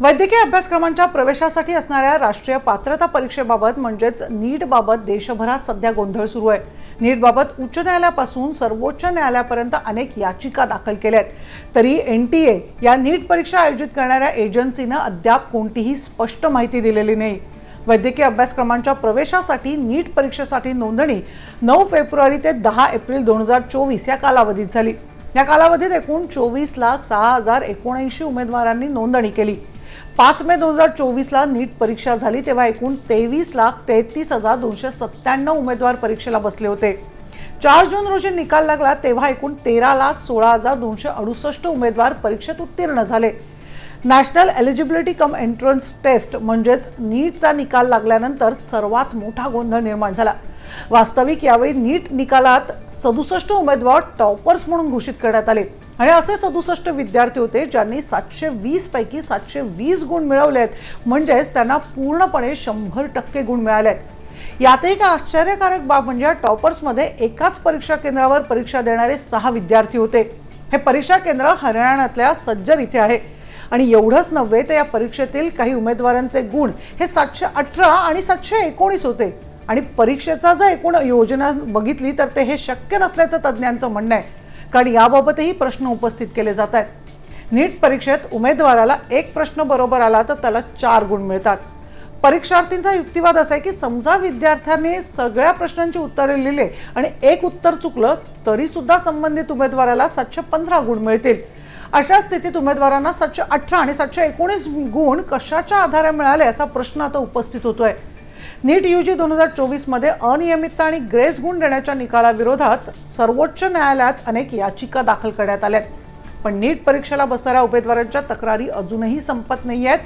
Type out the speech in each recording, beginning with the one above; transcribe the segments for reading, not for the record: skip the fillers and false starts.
वैद्यकीय अभ्यासक्रमांच्या प्रवेशासाठी असणाऱ्या राष्ट्रीय पात्रता परीक्षेबाबत म्हणजेच नीट बाबत देशभरात सध्या गोंधळ सुरू आहे। नीट बाबत उच्च न्यायालयापासून सर्वोच्च न्यायालयापर्यंत अनेक याचिका दाखल केल्या आहेत। तरी एनटीए या नीट परीक्षा आयोजित करणाऱ्या एजन्सीने अद्याप कोणतीही स्पष्ट माहिती दिलेली नाही। वैद्यकीय अभ्यासक्रमांच्या प्रवेशासाठी नीट परीक्षेसाठी नोंदणी 9 फेब्रुवारी ते 10 एप्रिल 2024 या कालावधीत झाली। या कालावधीत एकूण 24,06,079 उमेदवारांनी नोंदणी केली। 5 मे 2024 ला नीट परीक्षा झाली तेव्हा एकूण 23,33,297 उमेदवार परीक्षेला बसले होते। 4 जून रोजी निकाल लागला तेव्हा एकूण 13,16,268 उमेदवार परीक्षेत उत्तीर्ण झाले। National eligibility cum entrance test म्हणजेच नीटचा निकाल लागल्यानंतर सर्वात मोठा गोंधळ निर्माण झाला। वास्तविक यावेळी नीट निकालात 67 उमेदवार टॉपर्स म्हणून घोषित करण्यात आले आणि असे 67 विद्यार्थी होते ज्यांनी 720 पैकी 720 गुण मिळवलेत, म्हणजेच त्यांना पूर्णपणे 100% गुण मिळालेत। यातही का आश्चर्यकारक बाब म्हणजे टॉपर्समध्ये एकाच परीक्षा केंद्रावर परीक्षा देणारे 6 विद्यार्थी होते। हे परीक्षा केंद्र हरियाणातल्या सज्जर इथे आहे आणि एवढंच नव्हे तर या परीक्षेतील काही उमेदवारांचे गुण हे 718 आणि 719 होते आणि परीक्षेचा जर एकूण योजना बघितली तर ते हे शक्य नसल्याचं तज्ञांचं म्हणणं आहे, कारण याबाबतही प्रश्न उपस्थित केले जात आहेत। नीट परीक्षेत उमेदवाराला एक प्रश्न बरोबर आला तर त्याला 4 गुण मिळतात। परीक्षार्थींचा युक्तिवाद असा आहे की समजा विद्यार्थ्यांनी सगळ्या प्रश्नांची उत्तरे लिहिले आणि एक उत्तर चुकलं तरी सुद्धा संबंधित उमेदवाराला 715 गुण मिळतील। अशा स्थितीत उमेदवारांना 718 आणि 719 गुण कशाच्या आधारे मिळाले असा प्रश्न आता उपस्थित होतोय। नीट यूजी 2024 मध्ये अनियमितता आणि ग्रेस गुण देण्याच्या निकालाविरोधात सर्वोच्च न्यायालयात अनेक याचिका दाखल करण्यात आल्या, पण नीट परीक्षेला बसणाऱ्या उमेदवारांच्या तक्रारी अजूनही संपत नाहीयेत।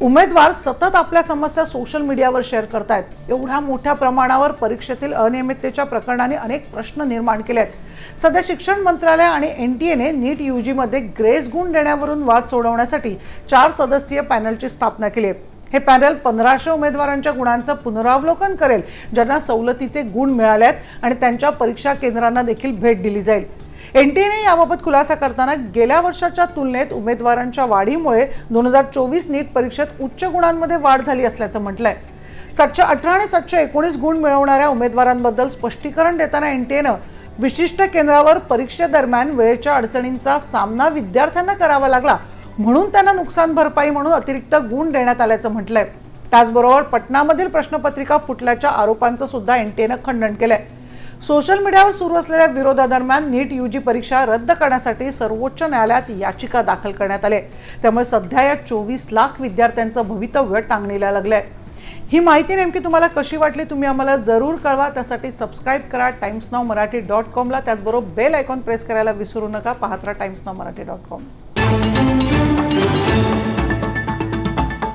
उमेदवार सतत आपल्या समस्या सोशल मीडियावर शेअर करतायत। एवढ्या मोठ्या प्रमाणावर परीक्षेतील अनियमिततेच्या प्रकरणाने अनेक प्रश्न निर्माण केले आहेत। सध्या शिक्षण मंत्रालय आणि एनटीएने नीट यूजी मध्ये ग्रेस गुण देण्यावरून वाद सोडवण्यासाठी 4 सदस्यीय पॅनलची स्थापना केली आहे। हे पॅनल 1500 उमेदवारांच्या गुणांचं पुनरावलोकन करेल ज्यांना सवलतीचे गुण मिळालेत आणि त्यांच्या परीक्षा केंद्रांना देखील भेट दिली जाईल। एनटीएने याबाबत खुलासा करताना गेल्या वर्षाच्या तुलनेत उमेदवारांच्या वाढीमुळे 2024 नीट परीक्षेत उच्च गुणांमध्ये वाढ झाली असल्याचं म्हटलंय। 718 आणि 719 गुण मिळवणाऱ्या उमेदवारांबद्दल स्पष्टीकरण देताना एनटीएने विशिष्ट केंद्रावर परीक्षेदरम्यान वेळेच्या अडचणींचा सामना विद्यार्थ्यांना करावा लागला म्हणून त्यांना नुकसान भरपाई म्हणून अतिरिक्त गुण देण्यात आल्याचं म्हटलंय। त्याचबरोबर पटनामधील प्रश्नपत्रिका फुटल्याच्या आरोपांचं सुद्धा एनटीएने खंडन केलंय। सोशल मीडियावर सुरू असलेल्या विरोधादरम्यान नीट यूजी परीक्षा रद्द करण्यासाठी सर्वोच्च न्यायालयात याचिका दाखल करण्यात आली, त्यामुळे सध्या या 24 लाख विद्यार्थ्यांचं भवितव्य टांगणीला लागलंय। ही माहिती नेमकी तुम्हाला कशी वाटली तुम्ही आम्हाला जरूर कळवा। त्यासाठी सबस्क्राईब करा timesnowmarathi.com ला, त्याचबरोबर बेल आयकॉन प्रेस करायला विसरू नका। पाहत राहा timesnowmarathi.com।